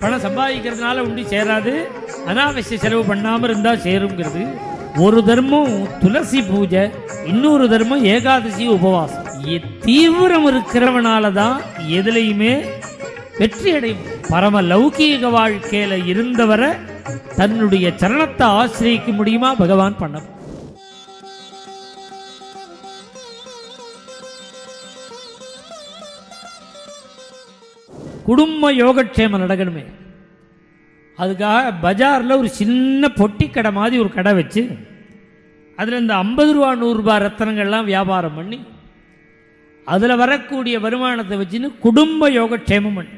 பணம் சம்பாதிக்கிறதுனால உண்டி சேராது, அனாவசிய செலவு பண்ணாமல் இருந்தால் சேருங்கிறது. ஒரு தர்மம் துளசி பூஜை, இன்னொரு தர்மம் ஏகாதசி உபவாசம். தீவிரம் இருக்கிறவனால தான் எதுலையுமே வெற்றி அடையும். பரம லௌகீக வாழ்க்கையில இருந்தவரை தன்னுடைய சரணத்தை ஆசிரியிக்க முடியுமா பகவான் பண்ண. குடும்ப யோகக்ஷேமம் நடக்கணுமே, அதுக்காக பஜாரில் ஒரு சின்ன பொட்டி கடை மாதிரி ஒரு கடை வச்சு அதில் இந்த 50 ரூபா 100 ரூபா ரத்தனங்கள்லாம் வியாபாரம் பண்ணி அதில் வரக்கூடிய வருமானத்தை வச்சுன்னு குடும்ப யோகக்ஷேமம் பண்ண.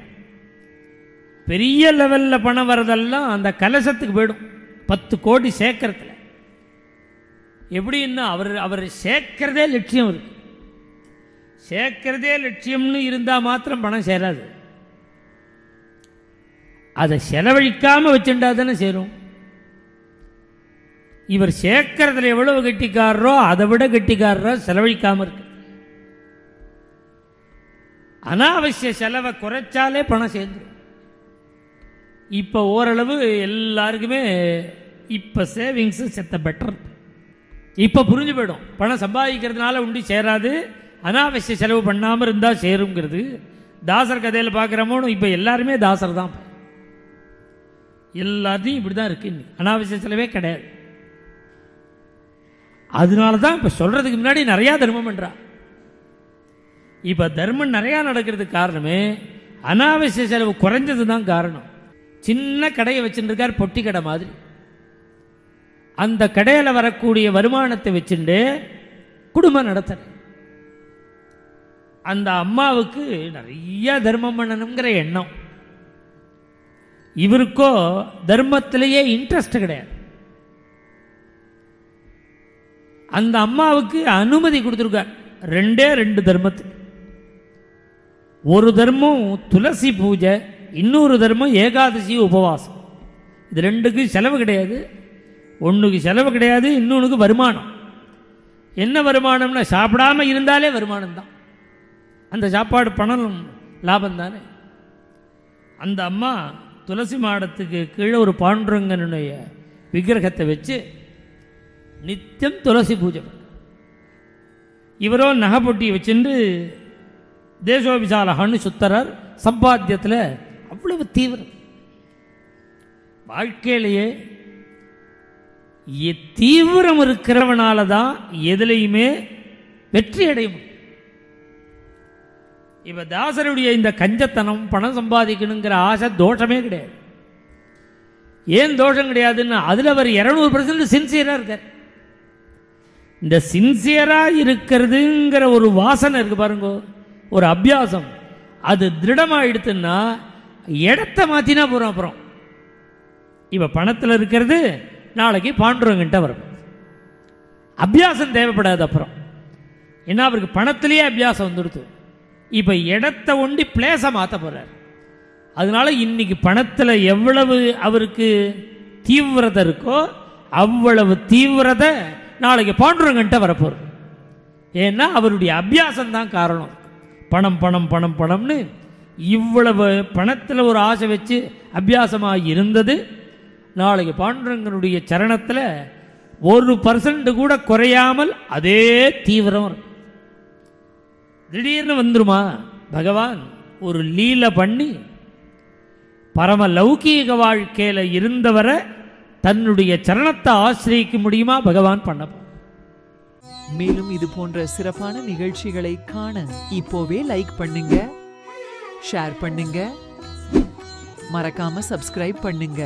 பெரிய லெவலில் பணம் வரதெல்லாம் அந்த கலசத்துக்கு போயிடும். 10 கோடி சேர்க்கறதுல எப்படின்னா அவர் சேர்க்கிறதே லட்சியம் இருக்கு. சேர்க்கிறதே லட்சியம்னு இருந்தால் மாத்திரம் பணம் சேராது. அதை செலவழிக்காமல் வச்சுட்டா தானே சேரும். இவர் சேர்க்கறதுல எவ்வளவு கெட்டிக்காரரோ அதை விட கெட்டிக்காரரோ செலவழிக்காமல் இருக்கு. அனாவசிய செலவை குறைச்சாலே பணம் சேர்ந்துடும். இப்போ ஓரளவு எல்லாருக்குமே இப்போ சேவிங்ஸ் செத்த பெட்டர். இப்போ புரிஞ்சு போயிடும், பணம் சம்பாதிக்கிறதுனால உண்டி சேராது, அனாவசிய செலவு பண்ணாமல் இருந்தால் சேருங்கிறது. தாசர் கதையில் பார்க்குறமோன்னு இப்போ எல்லாருமே தாசர் தான். எல்லாத்தையும் இப்படி தான் இருக்கு. அனாவசிய செலவே கிடையாது. அதனால தான் இப்போ சொல்கிறதுக்கு முன்னாடி நிறையா தர்மம் பண்ணுறா. இப்போ தர்மம் நிறையா நடக்கிறதுக்கு காரணமே அனாவசிய செலவு குறைஞ்சது தான் காரணம். சின்ன கடையை வச்சுருக்கார், பொட்டி கடை மாதிரி. அந்த கடையில் வரக்கூடிய வருமானத்தை வச்சுட்டு குடும்பம் நடத்துற அந்த அம்மாவுக்கு நிறைய தர்மம் பண்ணணுங்கிற எண்ணம். இவருக்கோ தர்மத்திலேயே இன்ட்ரெஸ்ட் கிடையாது. அந்த அம்மாவுக்கு அனுமதி கொடுத்துருக்கார் 2 தர்மத்துக்கு. ஒரு தர்மம் துளசி பூஜை, இன்னொரு தர்மம் ஏகாதசி உபவாசம். இது 2க்கு செலவு கிடையாது. ஒன்றுக்கு செலவு கிடையாது, இன்னொன்றுக்கு வருமானம். என்ன வருமானம்னா சாப்பிடாமல் இருந்தாலே வருமானம் தான். அந்த சாப்பாடு பணம் லாபம் தானே. அந்த அம்மா துளசி மாடத்துக்கு கீழே ஒரு பாண்டுரங்கனுடைய விக்கிரகத்தை வச்சு நித்தியம் துளசி பூஜை. இவரோ நகைப்பொட்டியை வச்சுட்டு தேசோபிசாலகான்னு சுத்தரார். சம்பாத்தியத்தில் அவ்வளவு தீவிரம். வாழ்க்கையிலேயே தீவிரம் இருக்கிறவனால தான் எதுலையுமே வெற்றி அடையும். இப்போ தாசருடைய இந்த கஞ்சத்தனம், பணம் சம்பாதிக்கணுங்கிற ஆசை தோஷமே கிடையாது. ஏன் தோஷம் கிடையாதுன்னா அதில் அவர் 200% சின்சியராக இருக்கார். இந்த சின்சியராக இருக்கிறதுங்கிற ஒரு வாசனை இருக்கு பாருங்க, ஒரு அபியாசம். அது திருடமாகிடுதுன்னா இடத்த மாற்றினா போகிறோம். அப்புறம் இப்போ பணத்தில் இருக்கிறது நாளைக்கு பாண்டுரங்கிட்ட வரும். அபியாசம் தேவைப்படாது. அப்புறம் ஏன்னா அவருக்கு பணத்திலேயே அபியாசம் வந்துடுது. இப்போ இடத்த ஒண்டி பிளேஸை மாற்ற போகிறார். அதனால இன்னைக்கு பணத்தில் எவ்வளவு அவருக்கு தீவிரதை இருக்கோ அவ்வளவு தீவிரதை நாளைக்கு பாண்டுரங்கிட்ட வரப்போகுது. ஏன்னா அவருடைய அபியாசம் தான் காரணம். பணம் பணம் பணம் பணம்னு இவ்வளவு பணத்தில் ஒரு ஆசை வச்சு அபியாசமாக இருந்தது நாளைக்கு பாண்டுரங்கனுடைய சரணத்தில் 1% கூட குறையாமல் அதே தீவிரம் இருக்கும். திடீர்னு வந்துருமா பகவான் ஒரு லீலை பண்ணி பரம லௌகீக வாழ்க்கையில் இருந்தவரை தன்னுடைய சரணத்தை ஆசிரியிக்க முடியுமா பகவான் பண்ண. மேலும் இது போன்ற சிறப்பான நிகழ்ச்சிகளை காண இப்போவே லைக் பண்ணுங்க, ஷேர் பண்ணுங்க, மறக்காம சப்ஸ்கிரைப் பண்ணுங்க.